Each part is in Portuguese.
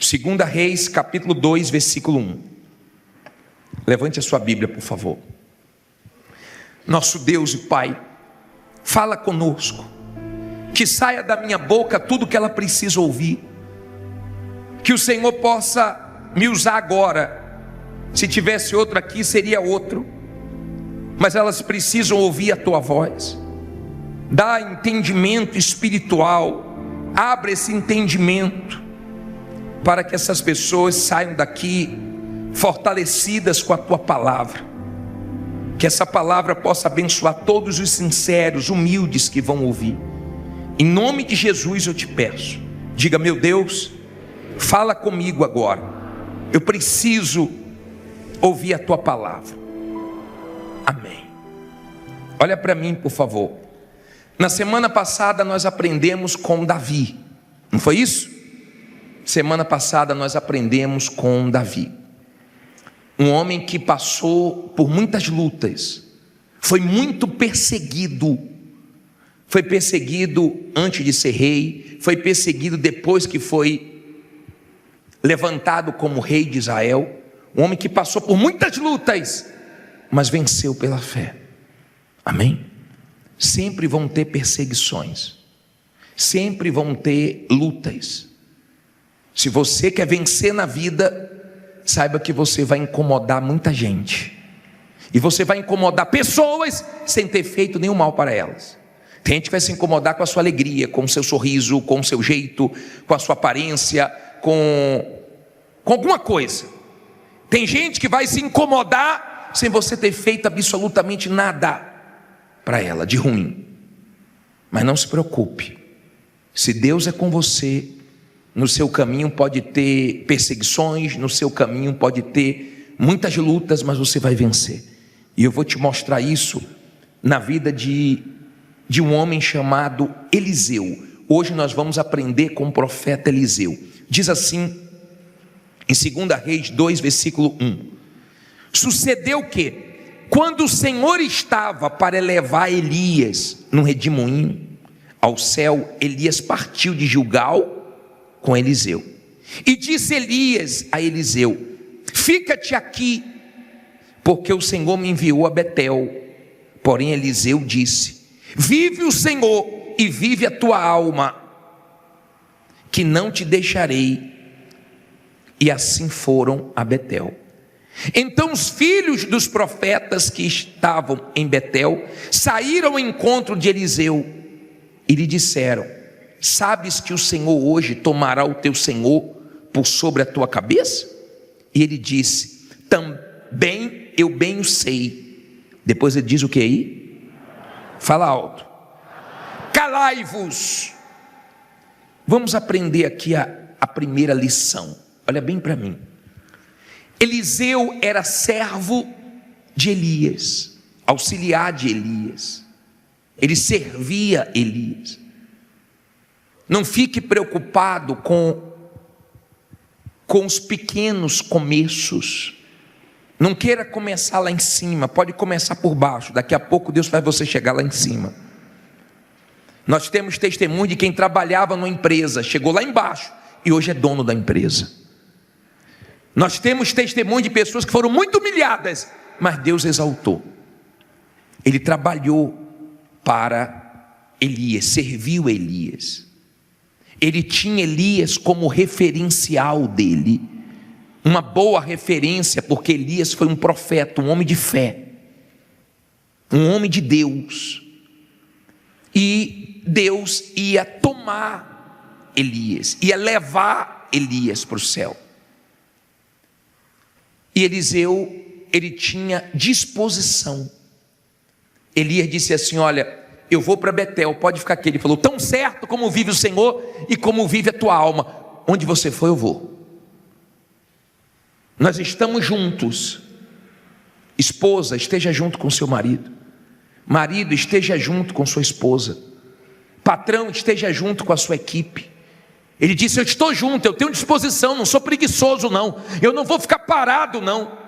Segunda Reis, capítulo 2, versículo 1. Levante a sua Bíblia, por favor. Nosso Deus e Pai, fala conosco, que saia da minha boca tudo que ela precisa ouvir, que o Senhor possa me usar agora. Se tivesse outro aqui, seria outro, mas elas precisam ouvir a tua voz. Dá entendimento espiritual, abre esse entendimento, para que essas pessoas saiam daqui fortalecidas com a tua palavra. Que essa palavra possa abençoar todos os sinceros, humildes que vão ouvir. Em nome de Jesus eu te peço, diga: meu Deus, fala comigo agora, eu preciso ouvir a tua palavra. Amém. Olha para mim, por favor. Na semana passada nós aprendemos com Davi, não foi isso? Semana passada nós aprendemos com Davi, um homem que passou por muitas lutas, foi muito perseguido. Foi perseguido antes de ser rei, foi perseguido depois que foi levantado como rei de Israel. Um homem que passou por muitas lutas, mas venceu pela fé. Amém? Sempre vão ter perseguições, sempre vão ter lutas. Se você quer vencer na vida, saiba que você vai incomodar muita gente, e você vai incomodar pessoas sem ter feito nenhum mal para elas. Tem gente que vai se incomodar com a sua alegria, com o seu sorriso, com o seu jeito, com a sua aparência, com alguma coisa. Tem gente que vai se incomodar sem você ter feito absolutamente nada para ela de ruim. Mas não se preocupe, se Deus é com você, no seu caminho pode ter perseguições, no seu caminho pode ter muitas lutas, mas você vai vencer. E eu vou te mostrar isso na vida de um homem chamado Eliseu. Hoje nós vamos aprender com o profeta Eliseu. Diz assim em 2 Reis 2, versículo 1. Sucedeu que, quando o Senhor estava para elevar Elias num redemoinho ao céu, Elias partiu de Gilgal com Eliseu. E disse Elias a Eliseu: fica-te aqui, porque o Senhor me enviou a Betel. Porém Eliseu disse: vive o Senhor e vive a tua alma, que não te deixarei. E assim foram a Betel. Então os filhos dos profetas que estavam em Betel saíram ao encontro de Eliseu e lhe disseram: sabes que o Senhor hoje tomará o teu senhor por sobre a tua cabeça? E ele disse: também eu bem o sei. Depois ele diz o que aí? Fala alto. Calai-vos. Vamos aprender aqui a primeira lição. Olha bem para mim. Eliseu era servo de Elias, auxiliar de Elias. Ele servia Elias. Não fique preocupado com os pequenos começos. Não queira começar lá em cima, pode começar por baixo. Daqui a pouco Deus faz você chegar lá em cima. Nós temos testemunho de quem trabalhava numa empresa, chegou lá embaixo e hoje é dono da empresa. Nós temos testemunho de pessoas que foram muito humilhadas, mas Deus exaltou. Ele trabalhou para Elias, serviu Elias. Ele tinha Elias como referencial dele, uma boa referência, porque Elias foi um profeta, um homem de fé, um homem de Deus. E Deus ia tomar Elias, ia levar Elias para o céu. E Eliseu, ele tinha disposição. Elias disse assim: olha, eu vou para Betel, pode ficar aqui. Ele falou: tão certo como vive o Senhor e como vive a tua alma, onde você for eu vou. Nós estamos juntos. Esposa, esteja junto com seu marido. Marido, esteja junto com sua esposa. Patrão, esteja junto com a sua equipe. Ele disse: eu estou junto, eu tenho disposição, não sou preguiçoso não, eu não vou ficar parado não.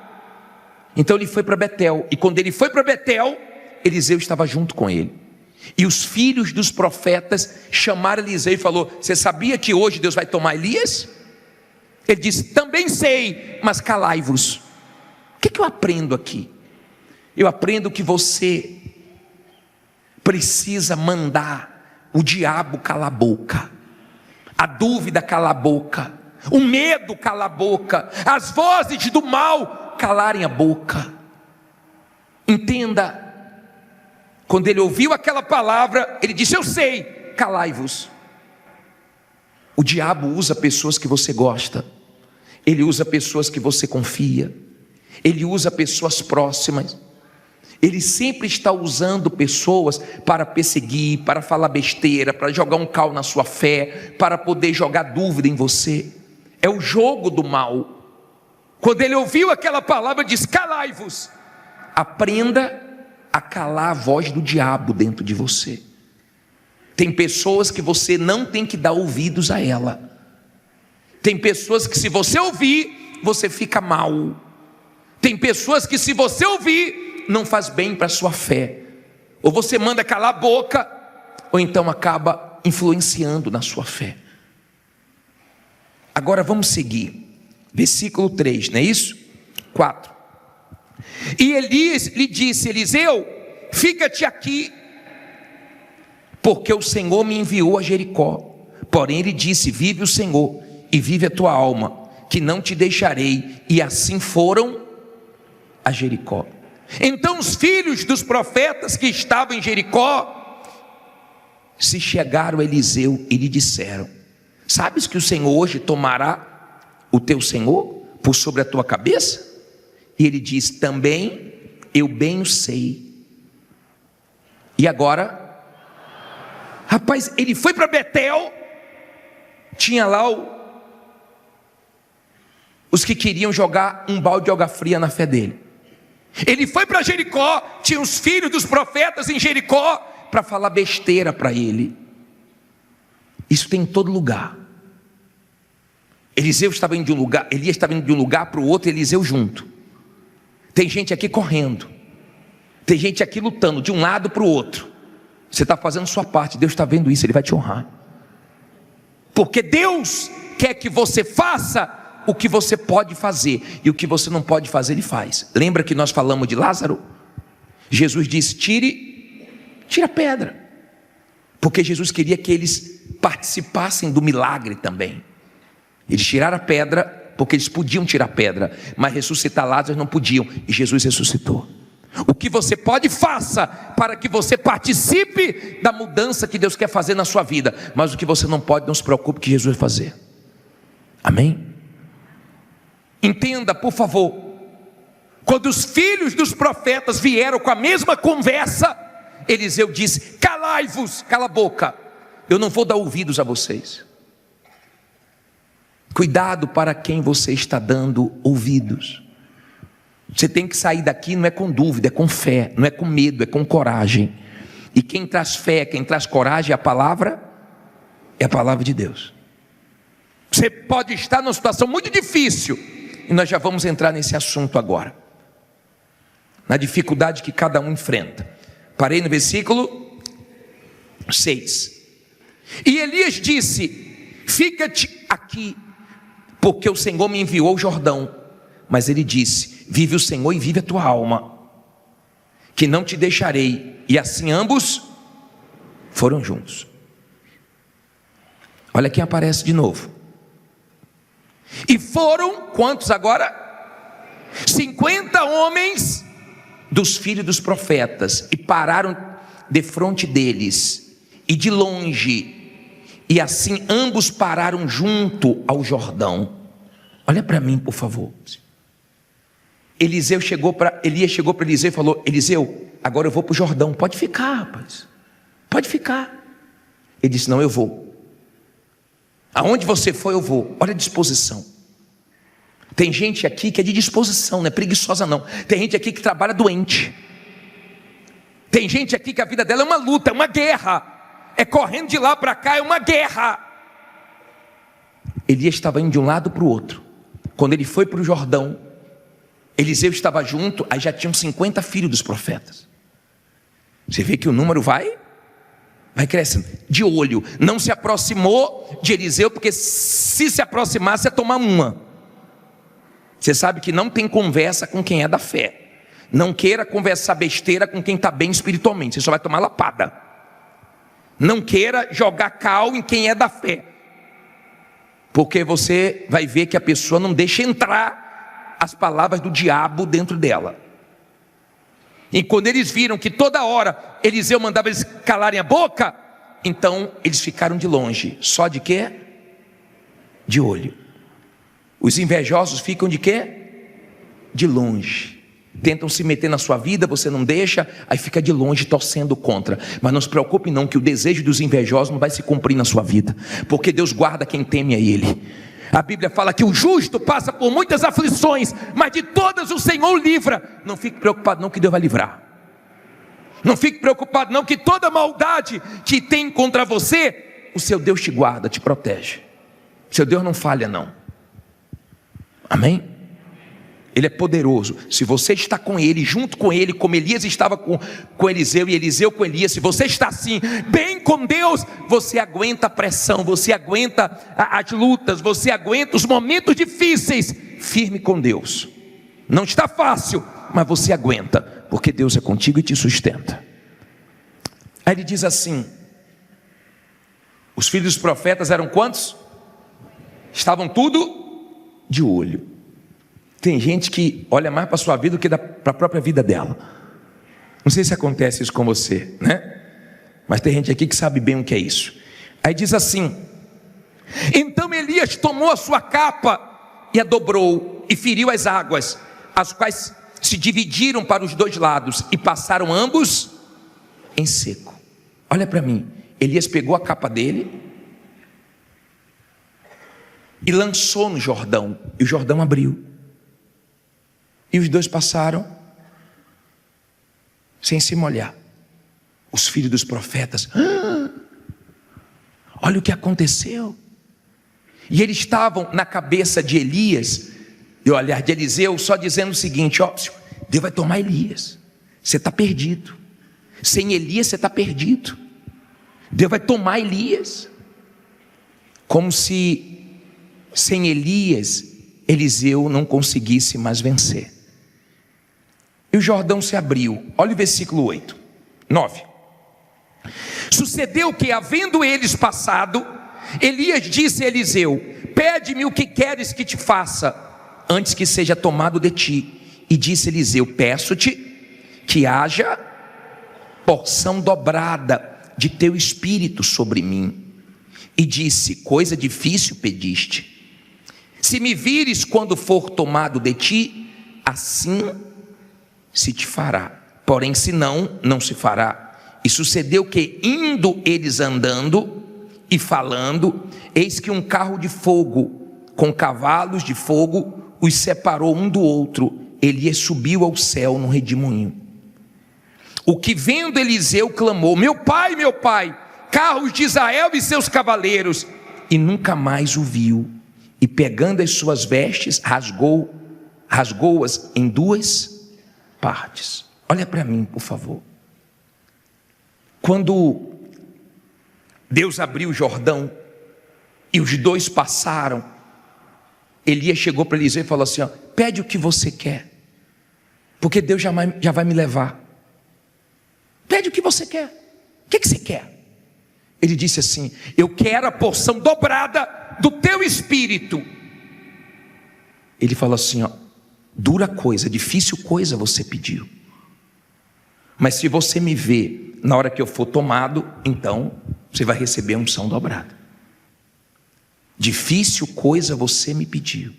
Então ele foi para Betel, e quando ele foi para Betel, Eliseu estava junto com ele. E os filhos dos profetas chamaram Eliseu e falou: você sabia que hoje Deus vai tomar Elias? Ele disse: também sei, mas calai-vos. O que eu aprendo aqui? Eu aprendo que você precisa mandar o diabo calar a boca, a dúvida calar a boca, o medo calar a boca, as vozes do mal calarem a boca. Entenda, quando ele ouviu aquela palavra, ele disse: eu sei, calai-vos. O diabo usa pessoas que você gosta, ele usa pessoas que você confia, ele usa pessoas próximas. Ele sempre está usando pessoas para perseguir, para falar besteira, para jogar um cal na sua fé, para poder jogar dúvida em você. É o jogo do mal. Quando ele ouviu aquela palavra, diz: calai-vos. Aprenda a calar a voz do diabo dentro de você. Tem pessoas que você não tem que dar ouvidos a ela. Tem pessoas que, se você ouvir, você fica mal. Tem pessoas que, se você ouvir, não faz bem para a sua fé. Ou você manda calar a boca, ou então acaba influenciando na sua fé. Agora vamos seguir. Versículo 3, não é isso? 4. E Elias lhe disse: Eliseu, fica-te aqui, porque o Senhor me enviou a Jericó. Porém ele disse: vive o Senhor e vive a tua alma, que não te deixarei. E assim foram a Jericó. Então os filhos dos profetas que estavam em Jericó se chegaram a Eliseu e lhe disseram: sabes que o Senhor hoje tomará o teu senhor por sobre a tua cabeça? E ele diz: também eu bem o sei. E agora, rapaz, ele foi para Betel, tinha lá os que queriam jogar um balde de água fria na fé dele. Ele foi para Jericó, tinha os filhos dos profetas em Jericó para falar besteira para ele. Isso tem em todo lugar. Eliseu estava indo de um lugar, Elias estava indo de um lugar para o outro, e Eliseu junto. Tem gente aqui correndo, tem gente aqui lutando de um lado para o outro. Você está fazendo sua parte, Deus está vendo isso, Ele vai te honrar. Porque Deus quer que você faça o que você pode fazer, e o que você não pode fazer, Ele faz. Lembra que nós falamos de Lázaro? Jesus disse: tire a pedra, porque Jesus queria que eles participassem do milagre também. Eles tiraram a pedra, porque eles podiam tirar a pedra, mas ressuscitar Lázaro não podiam, e Jesus ressuscitou. O que você pode, faça, para que você participe da mudança que Deus quer fazer na sua vida. Mas o que você não pode, não se preocupe, que Jesus vai fazer. Amém? Entenda, por favor, quando os filhos dos profetas vieram com a mesma conversa, Eliseu disse: calai-vos, cala a boca, eu não vou dar ouvidos a vocês. Cuidado para quem você está dando ouvidos. Você tem que sair daqui, não é com dúvida, é com fé, não é com medo, é com coragem. E quem traz fé, quem traz coragem, é a palavra de Deus. Você pode estar numa situação muito difícil, e nós já vamos entrar nesse assunto agora, na dificuldade que cada um enfrenta. Parei no versículo 6. E Elias disse: fica-te aqui, porque o Senhor me enviou ao Jordão. Mas ele disse: vive o Senhor e vive a tua alma, que não te deixarei. E assim ambos foram juntos. Olha quem aparece de novo. E foram, quantos agora? 50 homens dos filhos dos profetas, e pararam defronte deles, e de longe, e assim ambos pararam junto ao Jordão. Olha para mim, por favor. Elias chegou para Eliseu e falou: Eliseu, agora eu vou para o Jordão, pode ficar, rapaz, pode ficar. Ele disse: não, eu vou. Aonde você for, eu vou. Olha a disposição. Tem gente aqui que é de disposição, não é preguiçosa não. Tem gente aqui que trabalha doente. Tem gente aqui que a vida dela é uma luta, é uma guerra, é correndo de lá para cá, é uma guerra. Elias estava indo de um lado para o outro. Quando ele foi para o Jordão, Eliseu estava junto, aí já tinham 50 filhos dos profetas. Você vê que o número vai vai crescendo, de olho. Não se aproximou de Eliseu, porque se aproximasse ia tomar uma. Você sabe que não tem conversa com quem é da fé. Não queira conversar besteira com quem está bem espiritualmente, você só vai tomar lapada. Não queira jogar cal em quem é da fé, porque você vai ver que a pessoa não deixa entrar as palavras do diabo dentro dela. E quando eles viram que toda hora Eliseu mandava eles calarem a boca, então eles ficaram de longe. Só de quê? De olho. Os invejosos ficam de quê? De longe. Tentam se meter na sua vida, você não deixa, aí fica de longe torcendo contra. Mas não se preocupe não, que o desejo dos invejosos não vai se cumprir na sua vida, porque Deus guarda quem teme a Ele. A Bíblia fala que o justo passa por muitas aflições, mas de todas o Senhor o livra. Não fique preocupado não, que Deus vai livrar. Não fique preocupado não, que toda maldade que tem contra você, o seu Deus te guarda, te protege. O seu Deus não falha não. Amém? Ele é poderoso. Se você está com Ele, junto com Ele, como Elias estava com Eliseu e Eliseu com Elias, se você está assim, bem com Deus, você aguenta a pressão, você aguenta as lutas, você aguenta os momentos difíceis, firme com Deus. Não está fácil, mas você aguenta, porque Deus é contigo e te sustenta. Aí ele diz assim: os filhos dos profetas eram quantos? Estavam tudo de olho. Tem gente que olha mais para a sua vida do que para a própria vida dela. Não sei se acontece isso com você, né? Mas tem gente aqui que sabe bem o que é isso. Aí diz assim: então Elias tomou a sua capa e a dobrou e feriu as águas, as quais se dividiram para os dois lados e passaram ambos em seco. Olha para mim, Elias pegou a capa dele e lançou no Jordão, e o Jordão abriu. E os dois passaram sem se molhar. Os filhos dos profetas, olha o que aconteceu. E eles estavam na cabeça de Elias, e olhar de Eliseu, só dizendo o seguinte: ó, Deus vai tomar Elias, você está perdido. Sem Elias você está perdido. Deus vai tomar Elias. Como se sem Elias Eliseu não conseguisse mais vencer. E o Jordão se abriu. Olha o versículo 8, 9. Sucedeu que, havendo eles passado, Elias disse a Eliseu: pede-me o que queres que te faça, antes que seja tomado de ti. E disse Eliseu: peço-te que haja porção dobrada de teu espírito sobre mim. E disse: coisa difícil pediste. Se me vires quando for tomado de ti, assim se te fará, porém se não, não se fará. E sucedeu que, indo eles andando e falando, eis que um carro de fogo com cavalos de fogo os separou um do outro. Elias subiu ao céu num redemoinho. O que vendo Eliseu clamou: meu pai, carros de Israel e seus cavaleiros. E nunca mais o viu. E pegando as suas vestes, rasgou-as em duas partes. Olha para mim, por favor. Quando Deus abriu o Jordão e os dois passaram, Elias chegou para Eliseu e falou assim: ó, pede o que você quer, porque Deus já vai me levar. Pede o que você quer. O que você quer? Ele disse assim: eu quero a porção dobrada do teu espírito. Ele falou assim: ó, dura coisa, difícil coisa você pediu, mas se você me vê na hora que eu for tomado, então você vai receber a unção dobrada. Difícil coisa você me pediu.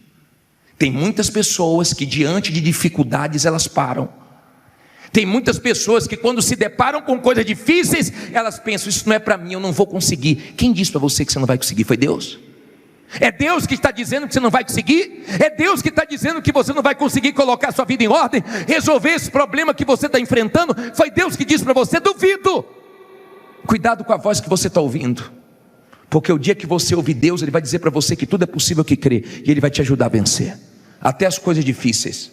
Tem muitas pessoas que diante de dificuldades elas param. Tem muitas pessoas que quando se deparam com coisas difíceis, elas pensam: isso não é para mim, eu não vou conseguir. Quem disse para você que você não vai conseguir? Foi Deus? É Deus que está dizendo que você não vai conseguir? É Deus que está dizendo que você não vai conseguir colocar sua vida em ordem, resolver esse problema que você está enfrentando? Foi Deus que disse para você? Duvido. Cuidado com a voz que você está ouvindo, porque o dia que você ouvir Deus, Ele vai dizer para você que tudo é possível que crê, e Ele vai te ajudar a vencer, até as coisas difíceis.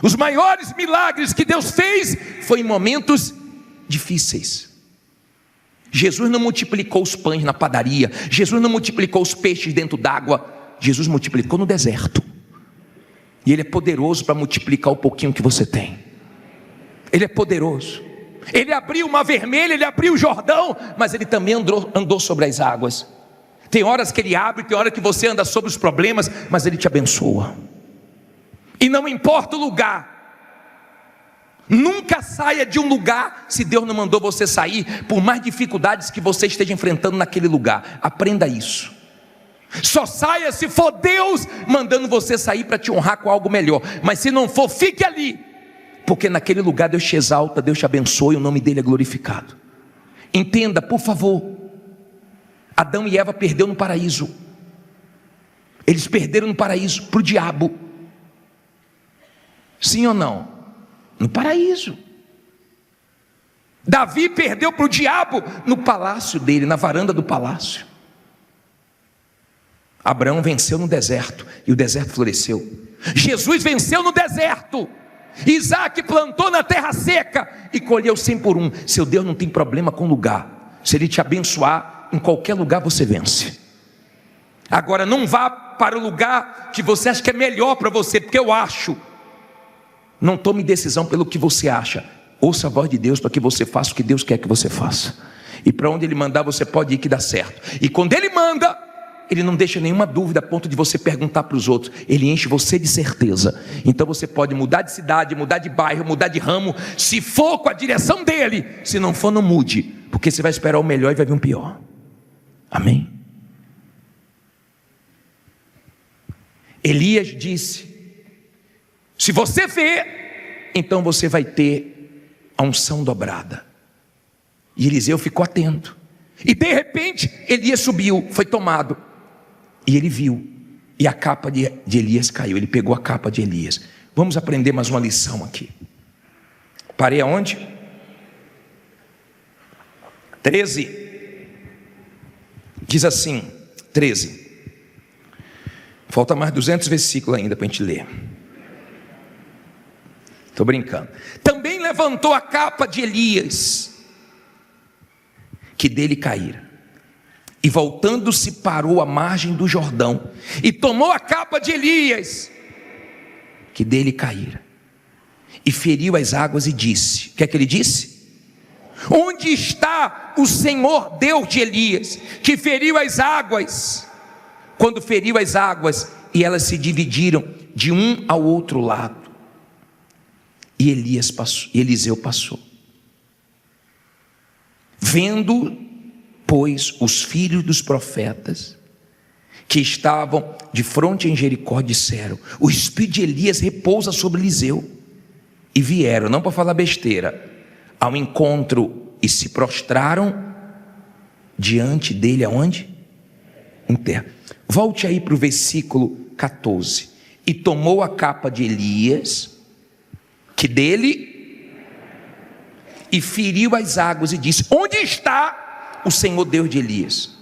Os maiores milagres que Deus fez foi em momentos difíceis. Jesus não multiplicou os pães na padaria, Jesus não multiplicou os peixes dentro d'água, Jesus multiplicou no deserto. E Ele é poderoso para multiplicar o pouquinho que você tem. Ele é poderoso. Ele abriu o Mar Vermelho, Ele abriu o Jordão, mas Ele também andou sobre as águas. Tem horas que Ele abre, tem horas que você anda sobre os problemas, mas Ele te abençoa. E não importa o lugar, nunca saia de um lugar se Deus não mandou você sair, por mais dificuldades que você esteja enfrentando naquele lugar. Aprenda isso. Só saia se for Deus mandando você sair para te honrar com algo melhor. Mas se não for, fique ali, porque naquele lugar Deus te exalta, Deus te abençoa e o nome dele é glorificado. Entenda, por favor, Adão e Eva perderam no paraíso. Eles perderam no paraíso para o diabo. Sim ou não? No paraíso. Davi perdeu para o diabo no palácio dele, na varanda do palácio. Abraão venceu no deserto e o deserto floresceu. Jesus venceu no deserto. Isaac plantou na terra seca e colheu 100 por 1. Seu Deus não tem problema com lugar. Se Ele te abençoar, em qualquer lugar você vence. Agora não vá para o lugar que você acha que é melhor para você, porque eu acho. Não tome decisão pelo que você acha. Ouça a voz de Deus para que você faça o que Deus quer que você faça. E para onde Ele mandar você pode ir que dá certo. E quando Ele manda, Ele não deixa nenhuma dúvida a ponto de você perguntar para os outros. Ele enche você de certeza. Então você pode mudar de cidade, mudar de bairro, mudar de ramo, se for com a direção dele. Se não for, não mude, porque você vai esperar o melhor e vai vir um pior. Amém? Elias disse: se você vê, então você vai ter a unção dobrada. E Eliseu ficou atento. E de repente Elias subiu, foi tomado. E ele viu, e a capa de Elias caiu. Ele pegou a capa de Elias. Vamos aprender mais uma lição aqui. Parei aonde? 13. Diz assim, 13. Falta mais 200 versículos ainda para a gente ler. Estou brincando. Também levantou a capa de Elias, que dele caíra. E voltando-se parou à margem do Jordão, e tomou a capa de Elias, que dele caíra, e feriu as águas e disse: o que é que ele disse? Onde está o Senhor Deus de Elias, que feriu as águas? Quando feriu as águas, e elas se dividiram de um ao outro lado, e Eliseu passou. Vendo, pois, os filhos dos profetas que estavam de fronte em Jericó disseram: o espírito de Elias repousa sobre Eliseu. E vieram, não para falar besteira, ao encontro e se prostraram diante dele. Aonde? Em terra. Volte aí para o versículo 14. E tomou a capa de Elias, que dele, e feriu as águas e disse: onde está o Senhor Deus de Elias?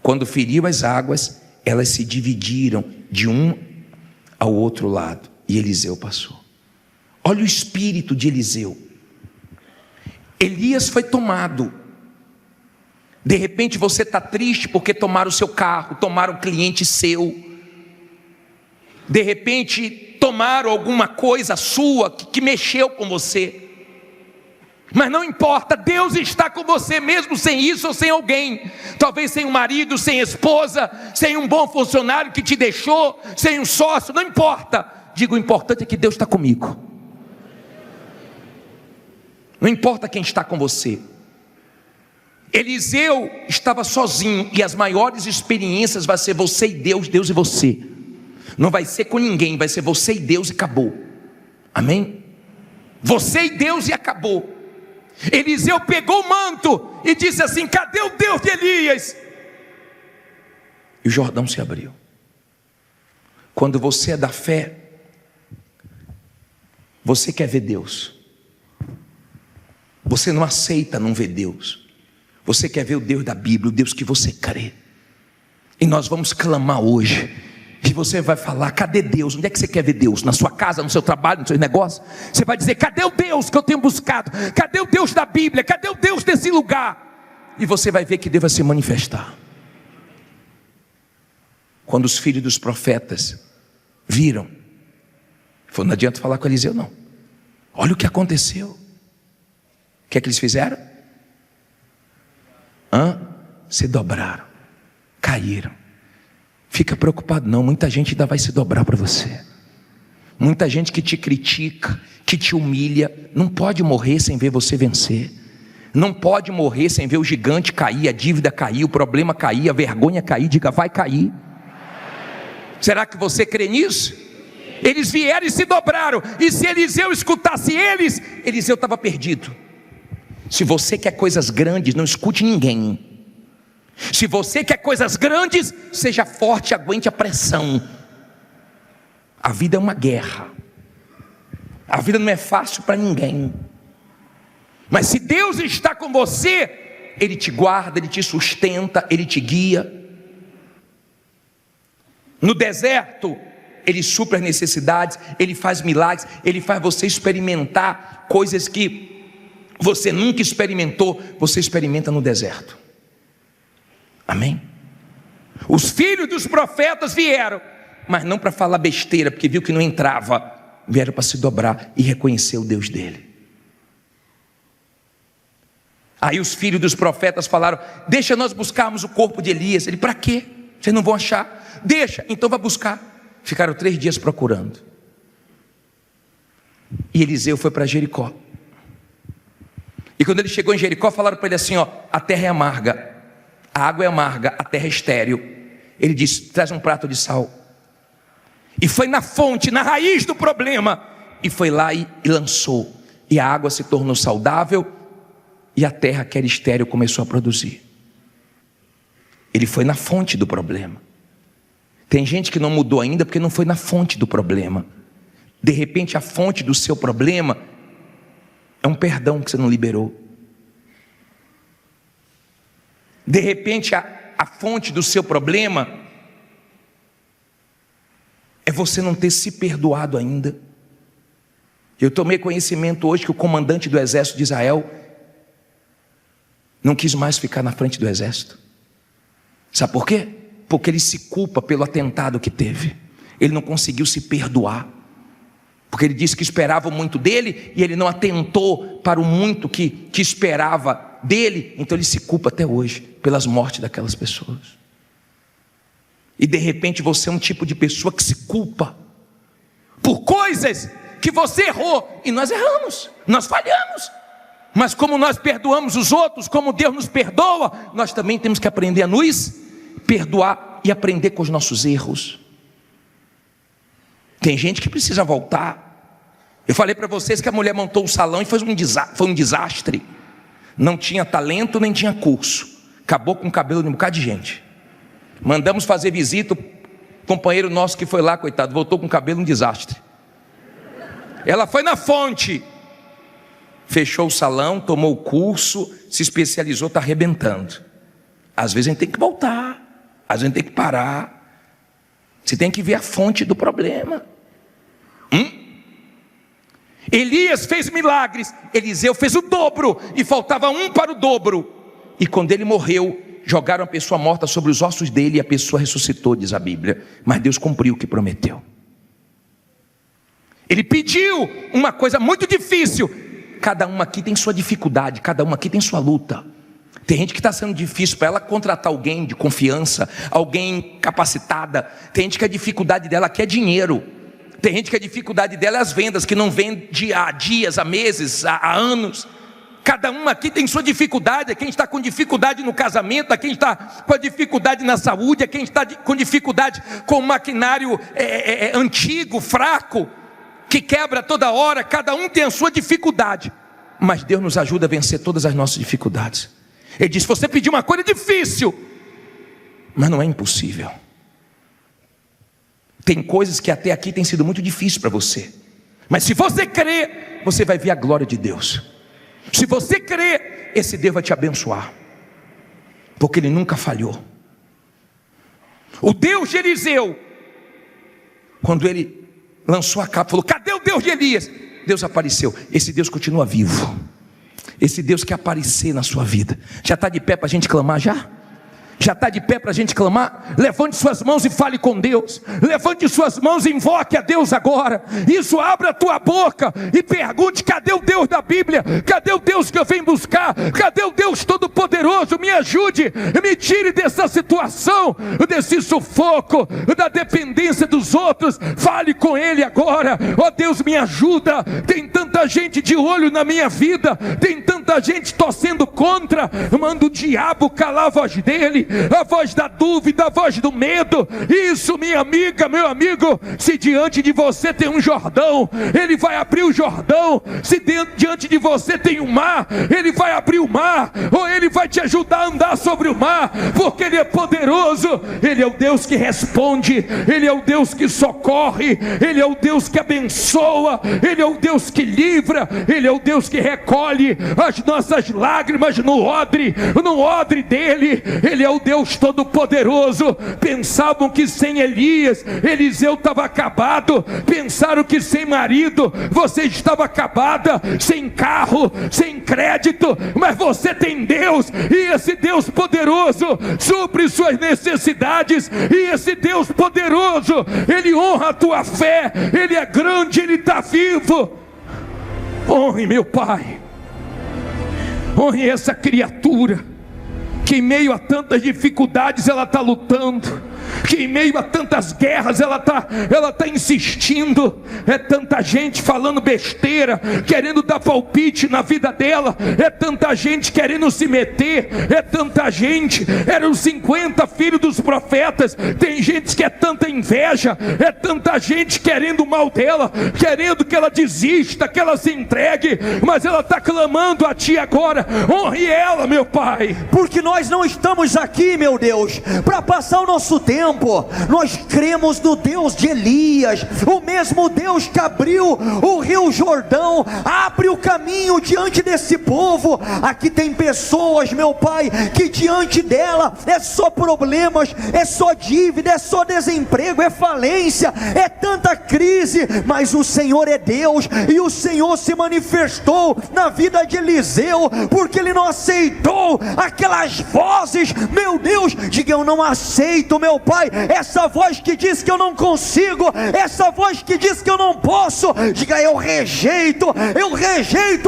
Quando feriu as águas, elas se dividiram de um ao outro lado, e Eliseu passou. Olha o espírito de Eliseu. Elias foi tomado. De repente você está triste porque tomaram o seu carro, tomaram um cliente seu. De repente tomaram alguma coisa sua que mexeu com você. Mas não importa, Deus está com você mesmo sem isso ou sem alguém. Talvez sem um marido, sem esposa, sem um bom funcionário que te deixou, sem um sócio, não importa. Digo, o importante é que Deus está comigo. Não importa quem está com você. Eliseu estava sozinho, e as maiores experiências vai ser você e Deus, Deus e você. Não vai ser com ninguém, vai ser você e Deus e acabou. Amém? Você e Deus e acabou. Eliseu pegou o manto e disse assim: cadê o Deus de Elias? E o Jordão se abriu. Quando você é da fé, você quer ver Deus. Você não aceita não ver Deus. Você quer ver o Deus da Bíblia, o Deus que você crê. E nós vamos clamar hoje E você vai falar: cadê Deus? Onde é que você quer ver Deus? Na sua casa, no seu trabalho, no seu negócio? Você vai dizer: cadê o Deus que eu tenho buscado? Cadê o Deus da Bíblia? Cadê o Deus desse lugar? E você vai ver que Deus vai se manifestar. Quando os filhos dos profetas viram, falou: não adianta falar com Eliseu não. Olha o que aconteceu. O que é que eles fizeram? Se dobraram, caíram. Fica preocupado não, muita gente ainda vai se dobrar para você. Muita gente que te critica, que te humilha, não pode morrer sem ver você vencer. Não pode morrer sem ver o gigante cair, a dívida cair, o problema cair, a vergonha cair. Diga: vai cair. Será que você crê nisso? Eles vieram e se dobraram. E se Eliseu escutasse eles, Eliseu estava perdido. Se você quer coisas grandes, não escute ninguém. Se você quer coisas grandes, seja forte, aguente a pressão. A vida é uma guerra. A vida não é fácil para ninguém. Mas se Deus está com você, Ele te guarda, Ele te sustenta, Ele te guia. No deserto, Ele supre as necessidades, Ele faz milagres, Ele faz você experimentar coisas que você nunca experimentou, você experimenta no deserto. Amém? Os filhos dos profetas vieram, mas não para falar besteira, porque viu que não entrava. Vieram para se dobrar e reconhecer o Deus dele. Aí os filhos dos profetas falaram: deixa nós buscarmos o corpo de Elias. Ele: para quê? Vocês não vão achar? Deixa, então vai buscar. Ficaram 3 dias procurando. E Eliseu foi para Jericó. E quando ele chegou em Jericó, falaram para ele assim: ó, a terra é amarga, a água é amarga, a terra é estéril. Ele disse: traz um prato de sal. E foi na fonte, na raiz do problema, e foi lá e lançou. E a água se tornou saudável, e a terra que era estéril começou a produzir. Ele foi na fonte do problema. Tem gente que não mudou ainda porque não foi na fonte do problema. De repente a fonte do seu problema é um perdão que você não liberou. De repente a fonte do seu problema é você não ter se perdoado ainda. Eu tomei conhecimento hoje que o comandante do exército de Israel não quis mais ficar na frente do exército. Sabe por quê? Porque ele se culpa pelo atentado que teve. Ele não conseguiu se perdoar, porque ele disse que esperava muito dele e ele não atentou para o muito que esperava dele. Então ele se culpa até hoje pelas mortes daquelas pessoas. E de repente você é um tipo de pessoa que se culpa por coisas que você errou. E nós erramos, nós falhamos. Mas como nós perdoamos os outros, como Deus nos perdoa, nós também temos que aprender a nos perdoar e aprender com os nossos erros. Tem gente que precisa voltar. Eu falei para vocês que a mulher montou o salão e foi um desastre. Não tinha talento nem tinha curso. Acabou com o cabelo de um bocado de gente. Mandamos fazer visita, o companheiro nosso que foi lá, coitado, voltou com o cabelo um desastre. Ela foi na fonte, fechou o salão, tomou o curso, se especializou, está arrebentando. Às vezes a gente tem que voltar, às vezes a gente tem que parar. Você tem que ver a fonte do problema. Elias fez milagres, Eliseu fez o dobro, e faltava um para o dobro. E quando ele morreu, jogaram a pessoa morta sobre os ossos dele, e a pessoa ressuscitou, diz a Bíblia. Mas Deus cumpriu o que prometeu. Ele pediu uma coisa muito difícil. Cada um aqui tem sua dificuldade, cada um aqui tem sua luta. Tem gente que está sendo difícil para ela contratar alguém de confiança, alguém capacitada. Tem gente que a dificuldade dela aqui é dinheiro. Tem gente que a dificuldade dela é as vendas, que não vende há dias, há meses, há anos. Cada um aqui tem sua dificuldade. Quem está com dificuldade no casamento, quem está com a dificuldade na saúde, quem está com dificuldade com o maquinário antigo, fraco, que quebra toda hora. Cada um tem a sua dificuldade, mas Deus nos ajuda a vencer todas as nossas dificuldades. Ele diz: você pediu uma coisa difícil, mas não é impossível. Tem coisas que até aqui tem sido muito difícil para você, mas se você crer, você vai ver a glória de Deus. Se você crer, esse Deus vai te abençoar, porque Ele nunca falhou. O Deus de Eliseu quando ele lançou a capa, falou: cadê o Deus de Elias? Deus apareceu. Esse Deus continua vivo. Esse Deus quer aparecer na sua vida. Já está de pé para a gente clamar já? Já está de pé para a gente clamar? Levante suas mãos e fale com Deus. Levante suas mãos e invoque a Deus agora. Isso, abra a tua boca e pergunte: cadê o Deus da Bíblia? Cadê o Deus que eu venho buscar? Cadê o Deus Todo-Poderoso? Me ajude, me tire dessa situação, desse sufoco, da dependência dos outros. Fale com Ele agora. Ó Deus, me ajuda. Tem tanta gente de olho na minha vida, tem tanta gente torcendo contra. Manda o diabo calar a voz dele, a voz da dúvida, a voz do medo. Isso, minha amiga, meu amigo, se diante de você tem um Jordão, Ele vai abrir o Jordão. Se diante de você tem um mar, Ele vai abrir o mar, ou Ele vai te ajudar a andar sobre o mar, porque Ele é poderoso. Ele é o Deus que responde, Ele é o Deus que socorre, Ele é o Deus que abençoa, Ele é o Deus que livra, Ele é o Deus que recolhe as nossas lágrimas no odre dele. Ele é o Deus Todo-Poderoso. Pensavam que sem Elias, Eliseu estava acabado. Pensaram que sem marido, você estava acabada, sem carro, sem crédito, mas você tem Deus, e esse Deus poderoso supre suas necessidades, e esse Deus poderoso, Ele honra a tua fé. Ele é grande, Ele está vivo. Honre, meu Pai, honre essa criatura que em meio a tantas dificuldades ela está lutando, que em meio a tantas guerras ela está insistindo. É tanta gente falando besteira, querendo dar palpite na vida dela, é tanta gente querendo se meter, é tanta gente. Eram 50 filhos dos profetas. Tem gente que é tanta inveja, é tanta gente querendo o mal dela, querendo que ela desista, que ela se entregue, mas ela está clamando a Ti agora. Honre ela, meu Pai, porque nós não estamos aqui, meu Deus, para passar o nosso tempo. Nós cremos no Deus de Elias, o mesmo Deus que abriu o rio Jordão. Abre o caminho diante desse povo. Aqui tem pessoas, meu Pai, que diante dela é só problemas, é só dívida, é só desemprego, é falência, é tanta crise, mas o Senhor é Deus, e o Senhor se manifestou na vida de Eliseu, porque ele não aceitou aquelas vozes. Meu Deus, diga: eu não aceito, meu Pai, essa voz que diz que eu não consigo, essa voz que diz que eu não posso. Diga: eu rejeito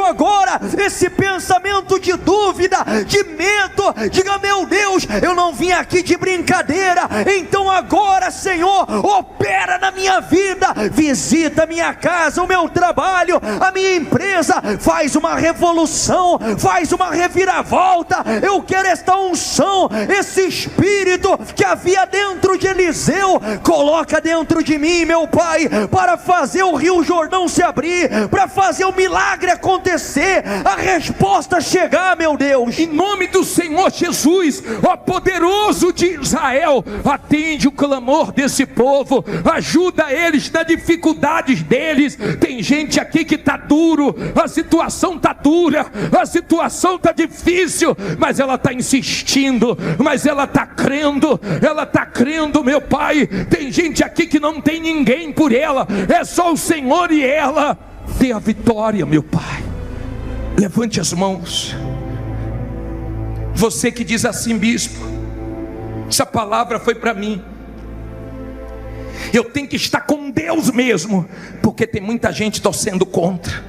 agora esse pensamento de dúvida, de medo. Diga: meu Deus, eu não vim aqui de brincadeira. Então agora, Senhor, opera na minha vida, visita a minha casa, o meu trabalho, a minha empresa, faz uma revolução, faz uma reviravolta. Eu quero esta unção, esse espírito que havia dentro de Eliseu, coloca dentro de mim, meu Pai, para fazer o rio Jordão se abrir, para fazer o milagre acontecer, a resposta chegar, meu Deus. Em nome do Senhor Jesus, ó poderoso de Israel, atende o clamor desse povo, ajuda eles nas dificuldades deles. Tem gente aqui que está duro, a situação está dura, a situação está difícil, mas ela está insistindo, mas ela está crendo, meu Pai. Tem gente aqui que não tem ninguém por ela, é só o Senhor, e ela tem a vitória, meu Pai. Levante as mãos. Você que diz assim: bispo, essa palavra foi para mim, eu tenho que estar com Deus mesmo, porque tem muita gente torcendo contra.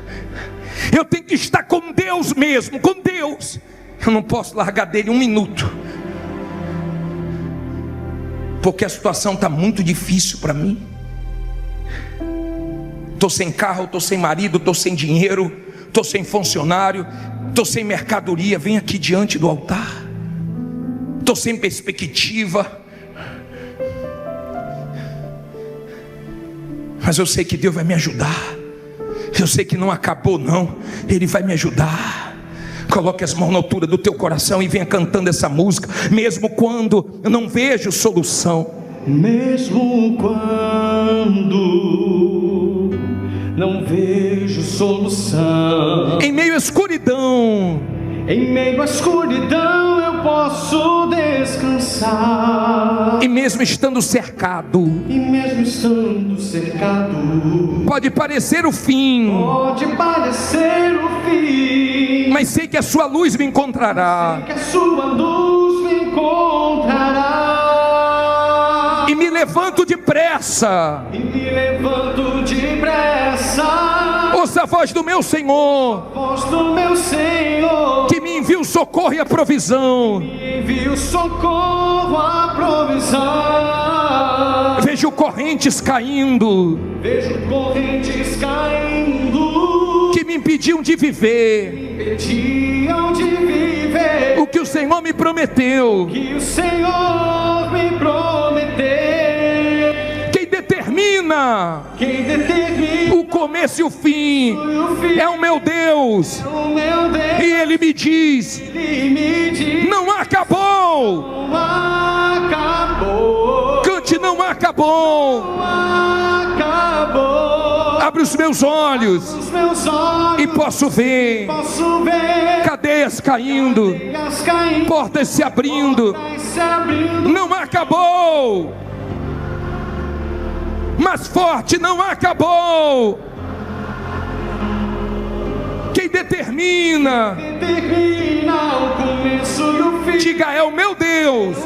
Eu tenho que estar com Deus mesmo, com Deus. Eu não posso largar dele um minuto, porque a situação está muito difícil para mim. Estou sem carro, estou sem marido, estou sem dinheiro, estou sem funcionário, estou sem mercadoria. Vem aqui diante do altar. Estou sem perspectiva, mas eu sei que Deus vai me ajudar. Eu sei que não acabou não, Ele vai me ajudar. Coloque as mãos na altura do teu coração e venha cantando essa música. Mesmo quando eu não vejo solução, mesmo quando não vejo solução, em meio à escuridão, em meio à escuridão eu posso descansar. E mesmo estando cercado, pode parecer o fim, mas sei que a sua luz me encontrará. E me levanto depressa. Ouça a voz do meu Senhor, que me envia o socorro e a provisão. Vejo correntes caindo, que me impediam de viver o que o Senhor me prometeu. Quem determina o começo e o fim é o meu Deus. E Ele me diz: não acabou. Cante, não acabou. Abre os meus olhos e posso ver cadeias caindo, portas se abrindo. Não acabou. Mas forte, não acabou. Quem determina o começo e o fim, diga: é o meu Deus.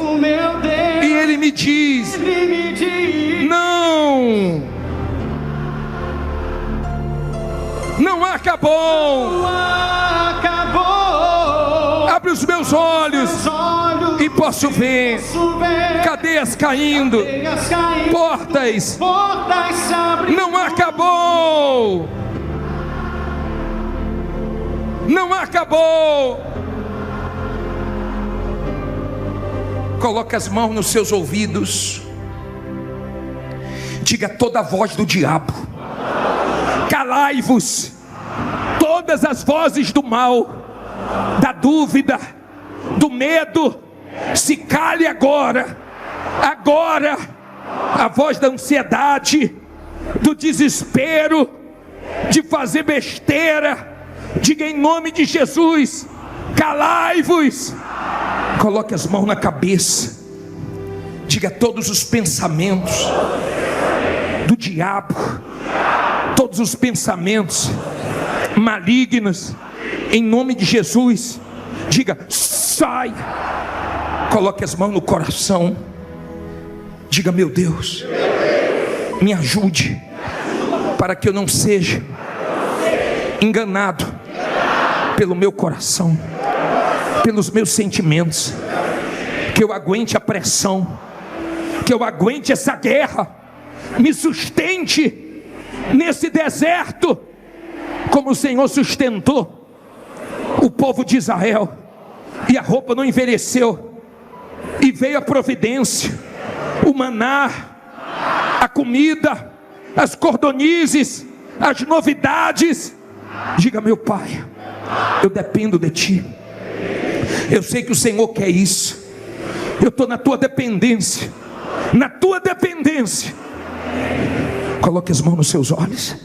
E Ele me diz: não acabou. Abre os meus olhos e posso ver cadeias caindo, portas. Não acabou. Não acabou. Coloque as mãos nos seus ouvidos. Diga: toda a voz do diabo, calai-vos. Todas as vozes do mal, da dúvida, do medo, se cale agora. Agora. A voz da ansiedade, do desespero, de fazer besteira, diga em nome de Jesus: calai-vos. Coloque as mãos na cabeça. Diga: todos os pensamentos do diabo, todos os pensamentos malignos, em nome de Jesus, diga: sai. Coloque as mãos no coração. Diga: meu Deus, me ajude, para que eu não seja enganado pelo meu coração, pelos meus sentimentos, que eu aguente a pressão, que eu aguente essa guerra, me sustente nesse deserto, como o Senhor sustentou o povo de Israel, e a roupa não envelheceu, e veio a providência, o maná, a comida, as cordonizes, as novidades. Diga: meu Pai, eu dependo de Ti. Eu sei que o Senhor quer isso. Eu estou na Tua dependência. Na Tua dependência. Coloque as mãos nos seus olhos.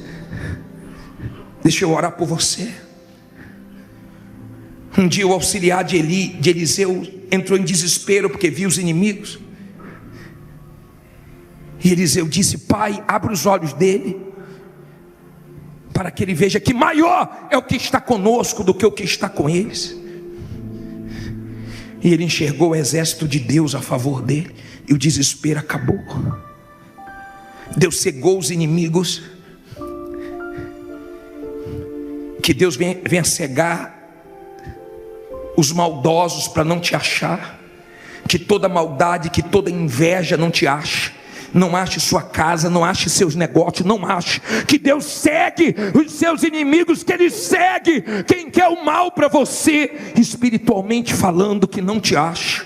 Deixa eu orar por você. Um dia o auxiliar de Eliseu entrou em desespero porque viu os inimigos. E Eliseu disse: Pai, abre os olhos dele, para que ele veja que maior é o que está conosco do que o que está com eles. E ele enxergou o exército de Deus a favor dele, e o desespero acabou. Deus cegou os inimigos. Que Deus venha cegar os maldosos para não te achar. Que toda maldade, que toda inveja não te ache. Não ache sua casa, não ache seus negócios, não ache. Que Deus segue os seus inimigos, que Ele segue quem quer o mal para você, espiritualmente falando, que não te ache.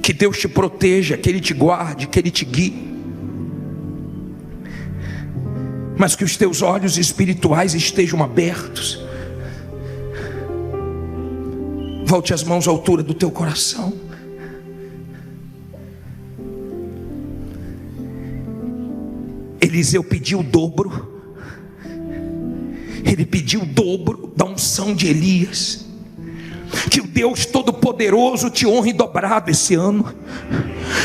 Que Deus te proteja, que Ele te guarde, que Ele te guie. Mas que os teus olhos espirituais estejam abertos. Volte as mãos à altura do teu coração. Eliseu pediu o dobro. Ele pediu o dobro da unção de Elias. Que o Deus Todo-Poderoso te honre dobrado esse ano.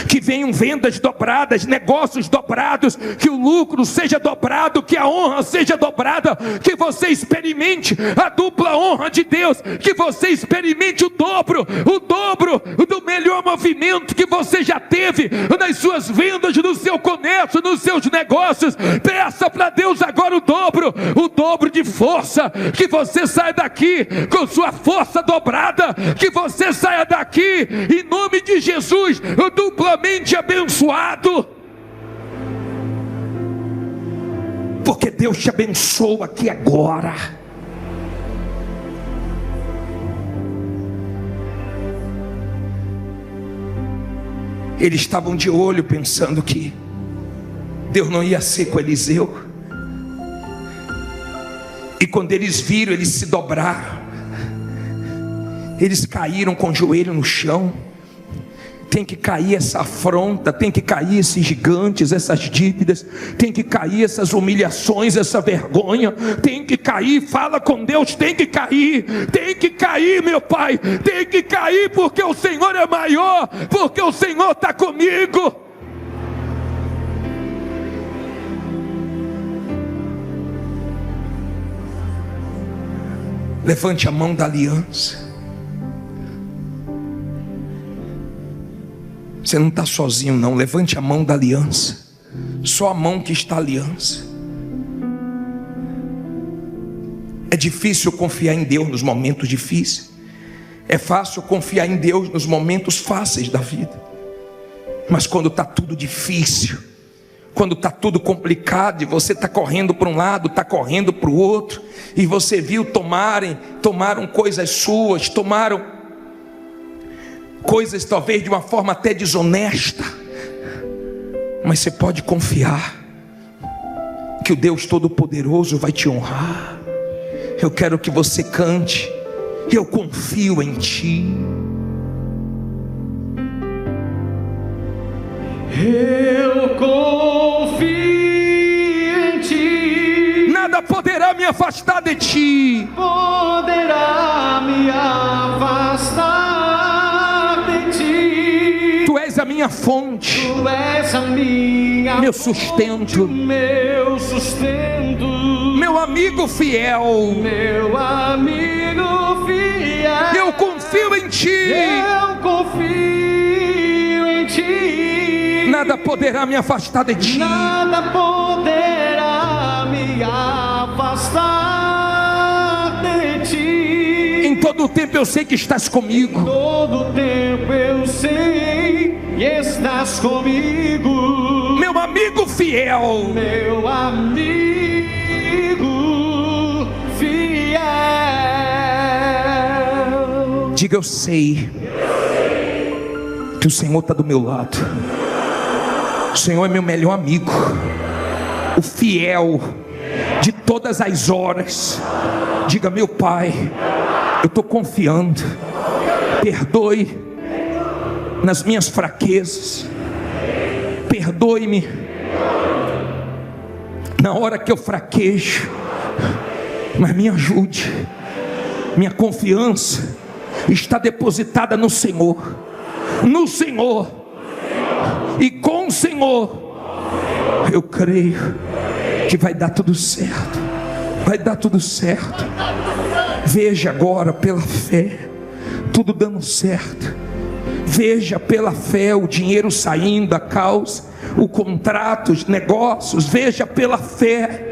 Que venham vendas dobradas, negócios dobrados, que o lucro seja dobrado, que a honra seja dobrada, que você experimente a dupla honra de Deus, que você experimente o dobro do melhor movimento que você já teve nas suas vendas, no seu comércio, nos seus negócios. Peça para Deus agora o dobro de força, que você saia daqui com sua força dobrada, que você saia daqui em nome de Jesus duplamente abençoado, porque Deus te abençoa aqui agora. Eles estavam de olho pensando que Deus não ia ser com Eliseu, e quando eles viram, eles se dobraram, eles caíram com o joelho no chão. Tem que cair essa afronta, tem que cair esses gigantes, essas dívidas, tem que cair essas humilhações, essa vergonha, tem que cair. Fala com Deus, tem que cair, meu Pai, tem que cair, porque o Senhor é maior, porque o Senhor está comigo. Levante a mão da aliança. Você não está sozinho não, levante a mão da aliança. Só a mão que está a aliança. É difícil confiar em Deus nos momentos difíceis. É fácil confiar em Deus nos momentos fáceis da vida. Mas quando está tudo difícil, quando está tudo complicado, e você está correndo para um lado, está correndo para o outro, e você viu tomaram coisas suas, tomaram coisas talvez de uma forma até desonesta, mas você pode confiar que o Deus Todo-Poderoso vai te honrar. Eu quero que você cante: eu confio em ti. Eu confio em ti. Nada poderá me afastar de ti. Poderá me afastar. Tu és a minha fonte, Tu és a minha meu sustento, meu sustento, meu amigo fiel, meu amigo fiel. eu confio em ti. Eu confio em ti. Nada poderá me afastar de ti. Nada poderá me afastar de ti. Em todo o tempo eu sei que estás comigo. Todo tempo eu sei que estás comigo, Meu amigo fiel, meu amigo fiel. diga: eu sei que o Senhor está do meu lado. O Senhor é meu melhor amigo, o fiel de todas as horas. Diga: meu Pai, eu estou confiando. Perdoe nas minhas fraquezas. Perdoe-me na hora que eu fraquejo, mas me ajude. Minha confiança está depositada no Senhor. No Senhor. E com o Senhor eu creio que vai dar tudo certo. Vai dar tudo certo. Veja agora pela fé tudo dando certo. Veja pela fé o dinheiro saindo, a causa, o contrato, os negócios. Veja pela fé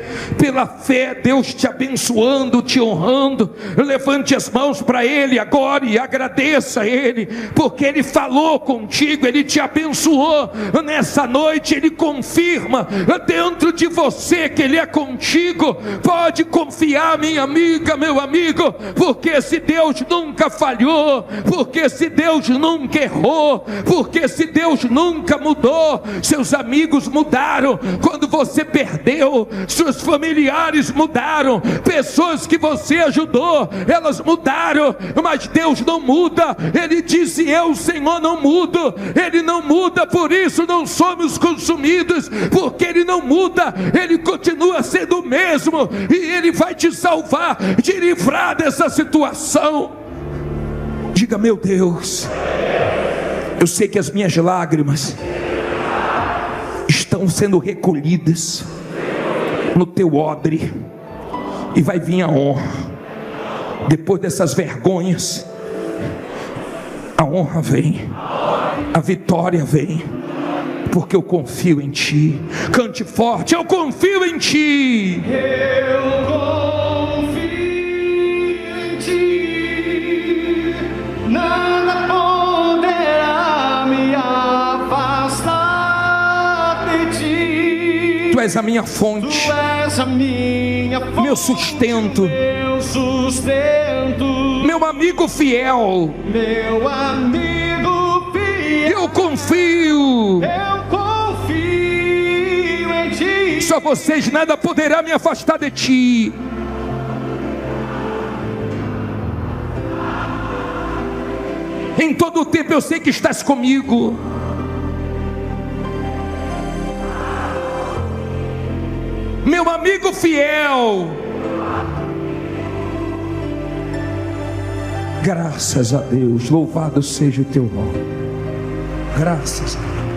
Deus te abençoando, te honrando. Levante as mãos para Ele agora e agradeça a Ele, porque Ele falou contigo, Ele te abençoou nessa noite. Ele confirma dentro de você que Ele é contigo. Pode confiar, minha amiga, meu amigo, porque esse Deus nunca falhou, porque esse Deus nunca errou, porque esse Deus nunca mudou. Seus amigos mudaram quando você perdeu, seus familiares mudaram, pessoas que você ajudou, elas mudaram, mas Deus não muda. Ele disse: eu, Senhor, não mudo. Ele não muda, por isso não somos consumidos, porque Ele não muda. Ele continua sendo o mesmo, e Ele vai te salvar, te livrar dessa situação. Diga: meu Deus, eu sei que as minhas lágrimas estão sendo recolhidas no teu odre, e vai vir a honra. Depois dessas vergonhas, a honra vem, a vitória vem, porque eu confio em ti. Cante forte: eu confio em ti. Eu confio em ti, nada poderá me afastar de ti. Tu és a minha fonte, Tu és a minha fonte, meu sustento, meu sustento, meu amigo fiel. meu amigo fiel. Eu confio. Eu confio em ti. Só vocês, nada poderá me afastar de ti. Em todo o tempo eu sei que estás comigo. Meu amigo fiel. Graças a Deus, louvado seja o teu nome. Graças a Deus.